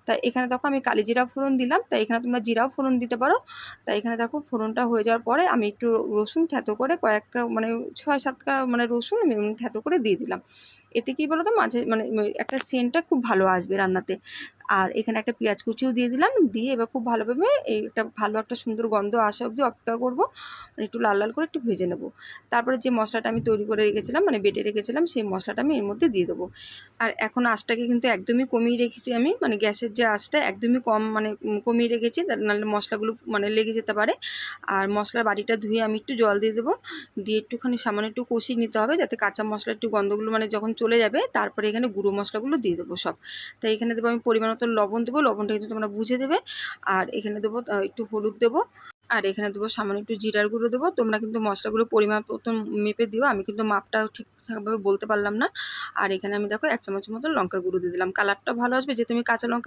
তাই এখানে দেখো আমি কালি জিরা ফোড়ন দিলাম, তাই এখানে তোমরা জিরাও ফোড়ন দিতে পারো। তাই এখানে দেখো ফোড়নটা হয়ে যাওয়ার পরে আমি একটু রসুন থেতো করে কয়েকটা মানে 6-7টা মানে রসুন আমি থেতো করে দিয়ে দিলাম। এতে কী বলো তো মাঝে মানে একটা সেন্টটা খুব ভালো আসবে রান্নাতে। আর এখানে একটা পেঁয়াজ কুচিও দিয়ে দিলাম, দিয়ে এবার খুব ভালোভাবে এই একটা ভালো একটা সুন্দর গন্ধ আসা অবধি অপেক্ষা করবো, একটু লাল লাল করে একটু ভেজে নেবো। তারপরে যে মশলাটা আমি তৈরি করে রেখেছিলাম মানে বেটে রেখেছিলাম সেই মশলাটা আমি এর মধ্যে দিয়ে দেবো। আর এখন আঁচটাকে কিন্তু একদমই কমিয়ে রেখেছি আমি, মানে গ্যাসের যে আঁচটা একদমই কম মানে কমিয়ে রেখেছি, নাহলে মশলাগুলো মানে লেগে যেতে পারে। আর মশলার বাটিটা ধুয়ে আমি একটু জল দিয়ে দেবো, দিয়ে একটুখানি সামান্য একটু কষিয়ে নিতে হবে যাতে কাঁচা মশলা একটু গন্ধগুলো মানে যখন চলে যাবে তারপরে এখানে গুঁড়ো মশলাগুলো দিয়ে দেবো সব। তাই এখানে দেবো আমি পরিমাণ মতো লবণ দেবো, লবণটা কিন্তু তোমরা বুঝে দেবে। আর এখানে দেবো একটু হলুদ দেবো, আর এখানে দেবো সামান্য একটু জিরার গুঁড়ো দেবো। তোমরা কিন্তু মশলাগুলো পরিমাণ মতো মেপে দিও, আমি কিন্তু মাপটা ঠিকঠাকভাবে বলতে পারলাম না। আর এখানে আমি দেখো 1 চামচের মতো লঙ্কার গুঁড়ো দিয়ে দিলাম, কালারটা ভালো আসবে যেহেতু আমি কাঁচা লঙ্কা